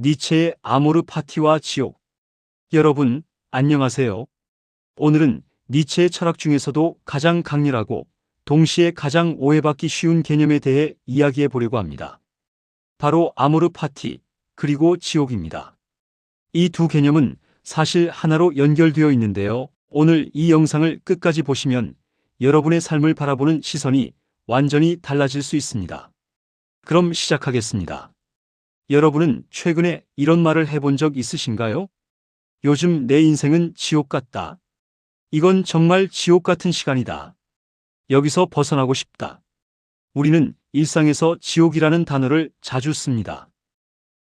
니체의 아모르 파티와 지옥. 여러분, 안녕하세요. 오늘은 니체의 철학 중에서도 가장 강렬하고 동시에 가장 오해받기 쉬운 개념에 대해 이야기해 보려고 합니다. 바로 아모르 파티, 그리고 지옥입니다. 이 두 개념은 사실 하나로 연결되어 있는데요. 오늘 이 영상을 끝까지 보시면 여러분의 삶을 바라보는 시선이 완전히 달라질 수 있습니다. 그럼 시작하겠습니다. 여러분은 최근에 이런 말을 해본 적 있으신가요? 요즘 내 인생은 지옥 같다. 이건 정말 지옥 같은 시간이다. 여기서 벗어나고 싶다. 우리는 일상에서 지옥이라는 단어를 자주 씁니다.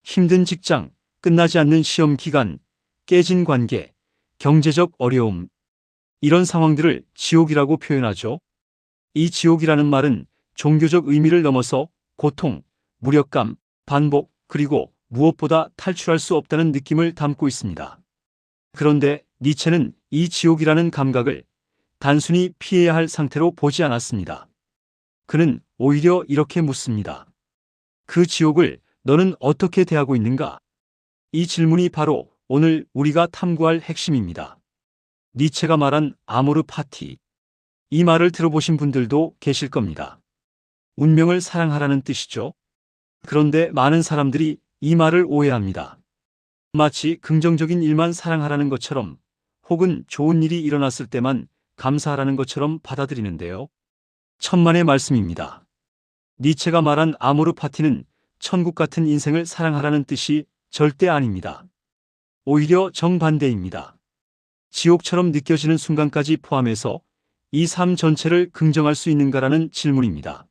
힘든 직장, 끝나지 않는 시험 기간, 깨진 관계, 경제적 어려움. 이런 상황들을 지옥이라고 표현하죠. 이 지옥이라는 말은 종교적 의미를 넘어서 고통, 무력감, 반복, 그리고 무엇보다 탈출할 수 없다는 느낌을 담고 있습니다. 그런데 니체는 이 지옥이라는 감각을 단순히 피해야 할 상태로 보지 않았습니다. 그는 오히려 이렇게 묻습니다. 그 지옥을 너는 어떻게 대하고 있는가? 이 질문이 바로 오늘 우리가 탐구할 핵심입니다. 니체가 말한 아모르 파티. 이 말을 들어보신 분들도 계실 겁니다. 운명을 사랑하라는 뜻이죠. 그런데 많은 사람들이 이 말을 오해합니다. 마치 긍정적인 일만 사랑하라는 것처럼 혹은 좋은 일이 일어났을 때만 감사하라는 것처럼 받아들이는데요. 천만의 말씀입니다. 니체가 말한 아모르 파티는 천국 같은 인생을 사랑하라는 뜻이 절대 아닙니다. 오히려 정반대입니다. 지옥처럼 느껴지는 순간까지 포함해서 이 삶 전체를 긍정할 수 있는가라는 질문입니다.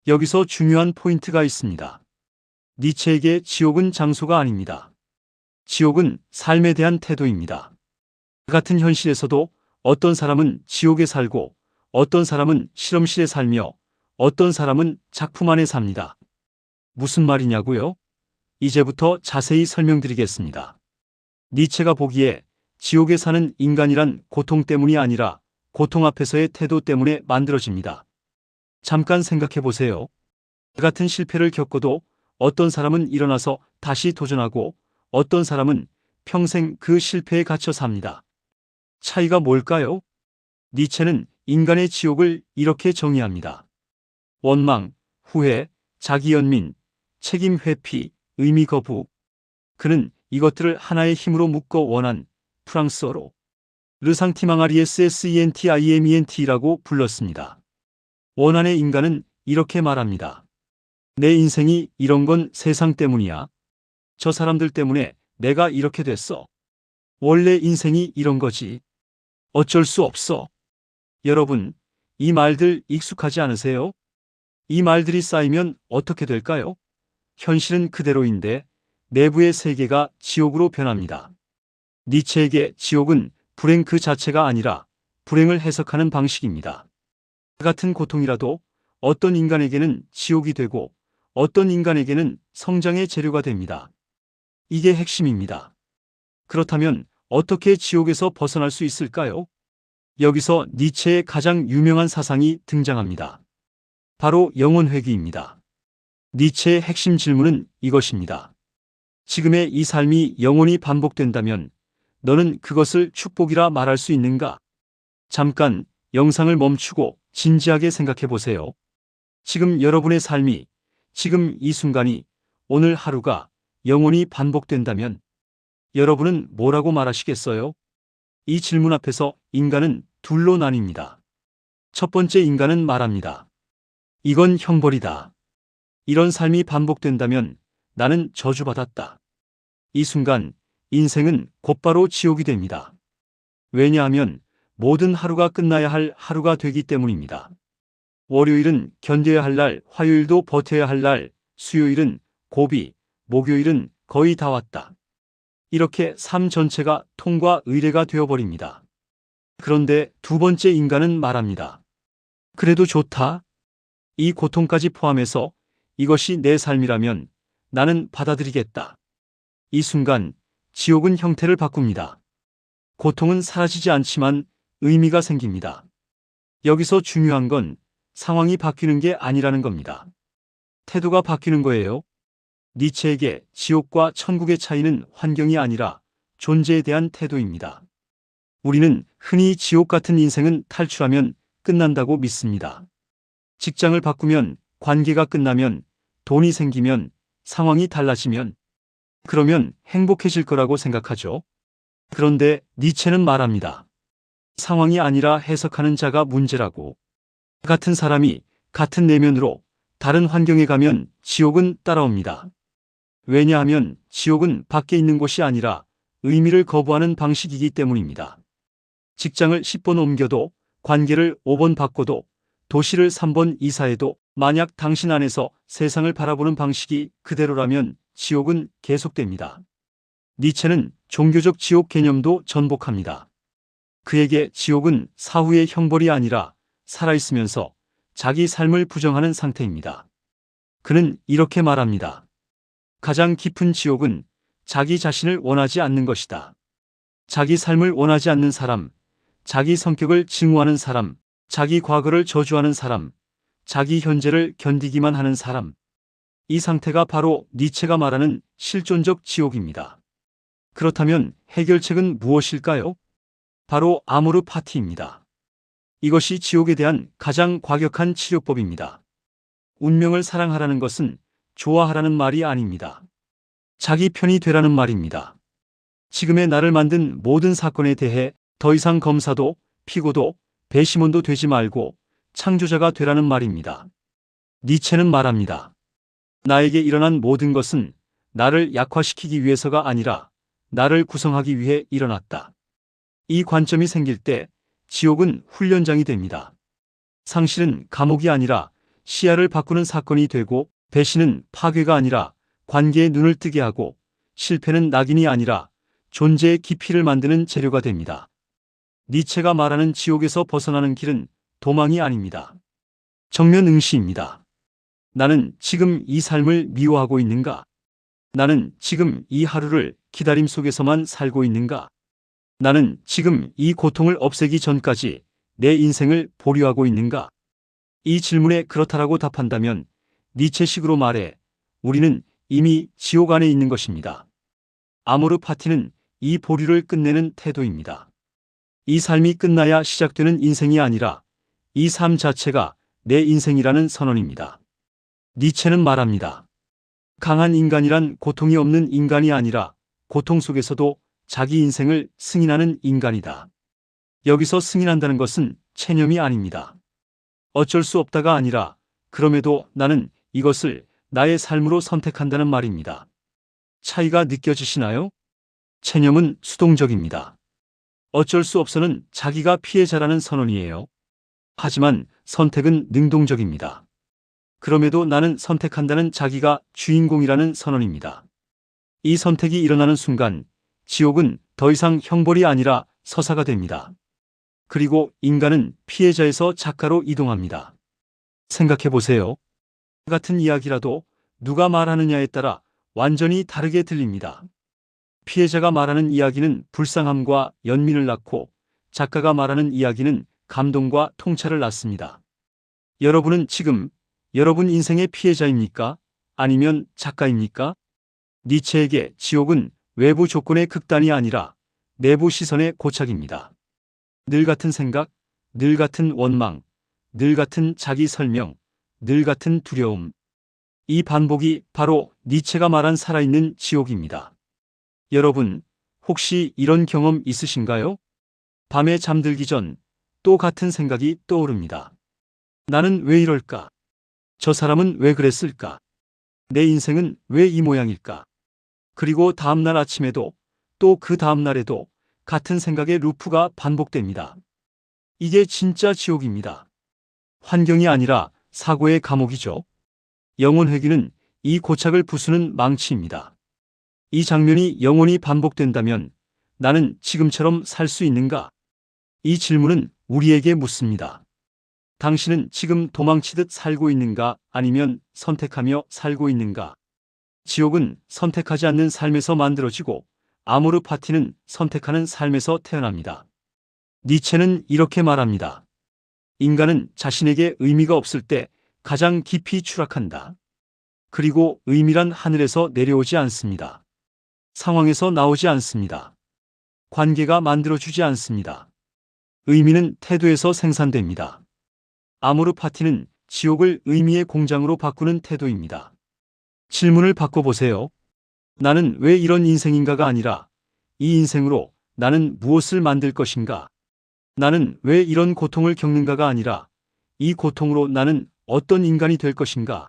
여기서 중요한 포인트가 있습니다. 니체에게 지옥은 장소가 아닙니다. 지옥은 삶에 대한 태도입니다. 같은 현실에서도 어떤 사람은 지옥에 살고 어떤 사람은 실험실에 살며 어떤 사람은 작품 안에 삽니다. 무슨 말이냐고요? 이제부터 자세히 설명드리겠습니다. 니체가 보기에 지옥에 사는 인간이란 고통 때문이 아니라 고통 앞에서의 태도 때문에 만들어집니다. 잠깐 생각해 보세요. 같은 실패를 겪어도 어떤 사람은 일어나서 다시 도전하고 어떤 사람은 평생 그 실패에 갇혀 삽니다. 차이가 뭘까요? 니체는 인간의 지옥을 이렇게 정의합니다. 원망, 후회, 자기연민, 책임 회피, 의미 거부. 그는 이것들을 하나의 힘으로 묶어 원한 프랑스어로 르상티망아리에스센티아이엠이엔티라고 불렀습니다. 원한의 인간은 이렇게 말합니다. 내 인생이 이런 건 세상 때문이야. 저 사람들 때문에 내가 이렇게 됐어. 원래 인생이 이런 거지. 어쩔 수 없어. 여러분, 이 말들 익숙하지 않으세요? 이 말들이 쌓이면 어떻게 될까요? 현실은 그대로인데 내부의 세계가 지옥으로 변합니다. 니체에게 지옥은 불행 그 자체가 아니라 불행을 해석하는 방식입니다. 같은 고통이라도 어떤 인간에게는 지옥이 되고 어떤 인간에게는 성장의 재료가 됩니다. 이게 핵심입니다. 그렇다면 어떻게 지옥에서 벗어날 수 있을까요? 여기서 니체의 가장 유명한 사상이 등장합니다. 바로 영혼회귀입니다. 니체의 핵심 질문은 이것입니다. 지금의 이 삶이 영원히 반복된다면 너는 그것을 축복이라 말할 수 있는가? 잠깐 영상을 멈추고 진지하게 생각해 보세요. 지금 여러분의 삶이, 지금 이 순간이, 오늘 하루가 영원히 반복된다면 여러분은 뭐라고 말하시겠어요? 이 질문 앞에서 인간은 둘로 나뉩니다. 첫 번째 인간은 말합니다. 이건 형벌이다. 이런 삶이 반복된다면 나는 저주받았다. 이 순간 인생은 곧바로 지옥이 됩니다. 왜냐하면 모든 하루가 끝나야 할 하루가 되기 때문입니다. 월요일은 견뎌야 할 날, 화요일도 버텨야 할 날, 수요일은 고비, 목요일은 거의 다 왔다. 이렇게 삶 전체가 통과 의례가 되어버립니다. 그런데 두 번째 인간은 말합니다. 그래도 좋다. 이 고통까지 포함해서 이것이 내 삶이라면 나는 받아들이겠다. 이 순간 지옥은 형태를 바꿉니다. 고통은 사라지지 않지만 의미가 생깁니다. 여기서 중요한 건 상황이 바뀌는 게 아니라는 겁니다. 태도가 바뀌는 거예요. 니체에게 지옥과 천국의 차이는 환경이 아니라 존재에 대한 태도입니다. 우리는 흔히 지옥 같은 인생은 탈출하면 끝난다고 믿습니다. 직장을 바꾸면, 관계가 끝나면, 돈이 생기면, 상황이 달라지면, 그러면 행복해질 거라고 생각하죠. 그런데 니체는 말합니다. 상황이 아니라 해석하는 자가 문제라고. 같은 사람이 같은 내면으로 다른 환경에 가면 지옥은 따라옵니다. 왜냐하면 지옥은 밖에 있는 곳이 아니라 의미를 거부하는 방식이기 때문입니다. 직장을 10번 옮겨도, 관계를 5번 바꿔도, 도시를 3번 이사해도 만약 당신 안에서 세상을 바라보는 방식이 그대로라면 지옥은 계속됩니다. 니체는 종교적 지옥 개념도 전복합니다. 그에게 지옥은 사후의 형벌이 아니라 살아있으면서 자기 삶을 부정하는 상태입니다. 그는 이렇게 말합니다. 가장 깊은 지옥은 자기 자신을 원하지 않는 것이다. 자기 삶을 원하지 않는 사람, 자기 성격을 증오하는 사람, 자기 과거를 저주하는 사람, 자기 현재를 견디기만 하는 사람. 이 상태가 바로 니체가 말하는 실존적 지옥입니다. 그렇다면 해결책은 무엇일까요? 바로 아모르 파티입니다. 이것이 지옥에 대한 가장 과격한 치료법입니다. 운명을 사랑하라는 것은 좋아하라는 말이 아닙니다. 자기 편이 되라는 말입니다. 지금의 나를 만든 모든 사건에 대해 더 이상 검사도, 피고도, 배심원도 되지 말고 창조자가 되라는 말입니다. 니체는 말합니다. 나에게 일어난 모든 것은 나를 약화시키기 위해서가 아니라 나를 구성하기 위해 일어났다. 이 관점이 생길 때 지옥은 훈련장이 됩니다. 상실은 감옥이 아니라 시야를 바꾸는 사건이 되고, 배신은 파괴가 아니라 관계에 눈을 뜨게 하고, 실패는 낙인이 아니라 존재의 깊이를 만드는 재료가 됩니다. 니체가 말하는 지옥에서 벗어나는 길은 도망이 아닙니다. 정면 응시입니다. 나는 지금 이 삶을 미워하고 있는가? 나는 지금 이 하루를 기다림 속에서만 살고 있는가? 나는 지금 이 고통을 없애기 전까지 내 인생을 보류하고 있는가? 이 질문에 그렇다라고 답한다면 니체식으로 말해 우리는 이미 지옥 안에 있는 것입니다. 아모르 파티는 이 보류를 끝내는 태도입니다. 이 삶이 끝나야 시작되는 인생이 아니라 이 삶 자체가 내 인생이라는 선언입니다. 니체는 말합니다. 강한 인간이란 고통이 없는 인간이 아니라 고통 속에서도 자기 인생을 승인하는 인간이다. 여기서 승인한다는 것은 체념이 아닙니다. 어쩔 수 없다가 아니라 그럼에도 나는 이것을 나의 삶으로 선택한다는 말입니다. 차이가 느껴지시나요? 체념은 수동적입니다. 어쩔 수 없어는 자기가 피해자라는 선언이에요. 하지만 선택은 능동적입니다. 그럼에도 나는 선택한다는 자기가 주인공이라는 선언입니다. 이 선택이 일어나는 순간 지옥은 더 이상 형벌이 아니라 서사가 됩니다. 그리고 인간은 피해자에서 작가로 이동합니다. 생각해 보세요. 같은 이야기라도 누가 말하느냐에 따라 완전히 다르게 들립니다. 피해자가 말하는 이야기는 불쌍함과 연민을 낳고, 작가가 말하는 이야기는 감동과 통찰을 낳습니다. 여러분은 지금 여러분 인생의 피해자입니까? 아니면 작가입니까? 니체에게 지옥은 외부 조건의 극단이 아니라 내부 시선의 고착입니다. 늘 같은 생각, 늘 같은 원망, 늘 같은 자기 설명, 늘 같은 두려움. 이 반복이 바로 니체가 말한 살아있는 지옥입니다. 여러분, 혹시 이런 경험 있으신가요? 밤에 잠들기 전 또 같은 생각이 떠오릅니다. 나는 왜 이럴까? 저 사람은 왜 그랬을까? 내 인생은 왜 이 모양일까? 그리고 다음날 아침에도, 또 그 다음날에도 같은 생각의 루프가 반복됩니다. 이게 진짜 지옥입니다. 환경이 아니라 사고의 감옥이죠. 영혼 회귀는 이 고착을 부수는 망치입니다. 이 장면이 영원히 반복된다면 나는 지금처럼 살 수 있는가? 이 질문은 우리에게 묻습니다. 당신은 지금 도망치듯 살고 있는가? 아니면 선택하며 살고 있는가? 지옥은 선택하지 않는 삶에서 만들어지고, 아모르 파티는 선택하는 삶에서 태어납니다. 니체는 이렇게 말합니다. 인간은 자신에게 의미가 없을 때 가장 깊이 추락한다. 그리고 의미란 하늘에서 내려오지 않습니다. 상황에서 나오지 않습니다. 관계가 만들어주지 않습니다. 의미는 태도에서 생산됩니다. 아모르 파티는 지옥을 의미의 공장으로 바꾸는 태도입니다. 질문을 바꿔보세요. 나는 왜 이런 인생인가가 아니라 이 인생으로 나는 무엇을 만들 것인가? 나는 왜 이런 고통을 겪는가가 아니라 이 고통으로 나는 어떤 인간이 될 것인가?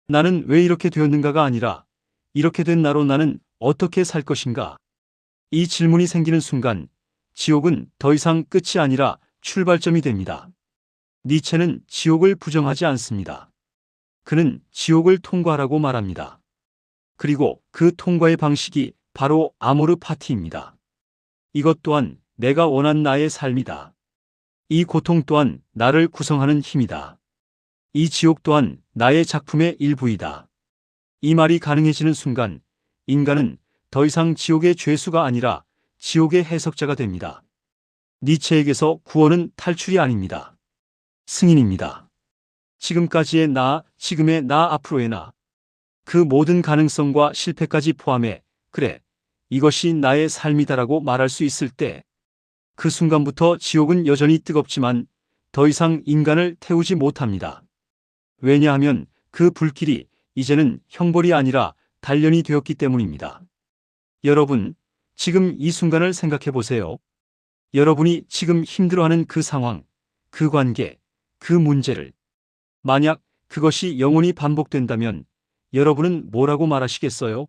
나는 왜 이렇게 되었는가가 아니라 이렇게 된 나로 나는 어떻게 살 것인가? 이 질문이 생기는 순간 지옥은 더 이상 끝이 아니라 출발점이 됩니다. 니체는 지옥을 부정하지 않습니다. 그는 지옥을 통과하라고 말합니다. 그리고 그 통과의 방식이 바로 아모르 파티입니다. 이것 또한 내가 원한 나의 삶이다. 이 고통 또한 나를 구성하는 힘이다. 이 지옥 또한 나의 작품의 일부이다. 이 말이 가능해지는 순간 인간은 더 이상 지옥의 죄수가 아니라 지옥의 해석자가 됩니다. 니체에게서 구원은 탈출이 아닙니다. 승인입니다. 지금까지의 나, 지금의 나, 앞으로의 나. 그 모든 가능성과 실패까지 포함해 그래, 이것이 나의 삶이다라고 말할 수 있을 때 그 순간부터 지옥은 여전히 뜨겁지만 더 이상 인간을 태우지 못합니다. 왜냐하면 그 불길이 이제는 형벌이 아니라 단련이 되었기 때문입니다. 여러분, 지금 이 순간을 생각해 보세요. 여러분이 지금 힘들어하는 그 상황, 그 관계, 그 문제를 만약 그것이 영원히 반복된다면 여러분은 뭐라고 말하시겠어요?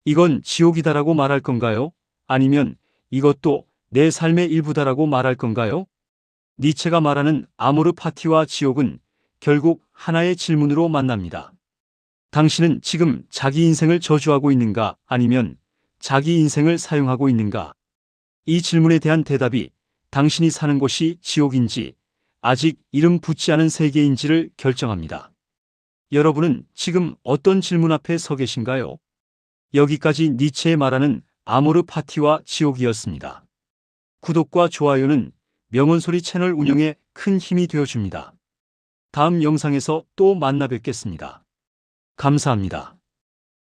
이건 지옥이다라고 말할 건가요? 아니면 이것도 내 삶의 일부다라고 말할 건가요? 니체가 말하는 아모르 파티와 지옥은 결국 하나의 질문으로 만납니다. 당신은 지금 자기 인생을 저주하고 있는가 아니면 자기 인생을 사용하고 있는가? 이 질문에 대한 대답이 당신이 사는 곳이 지옥인지 아직 이름 붙지 않은 세계인지를 결정합니다. 여러분은 지금 어떤 질문 앞에 서 계신가요? 여기까지 니체의 말하는 아모르 파티와 지옥이었습니다. 구독과 좋아요는 명언소리 채널 운영에 큰 힘이 되어줍니다. 다음 영상에서 또 만나 뵙겠습니다. 감사합니다.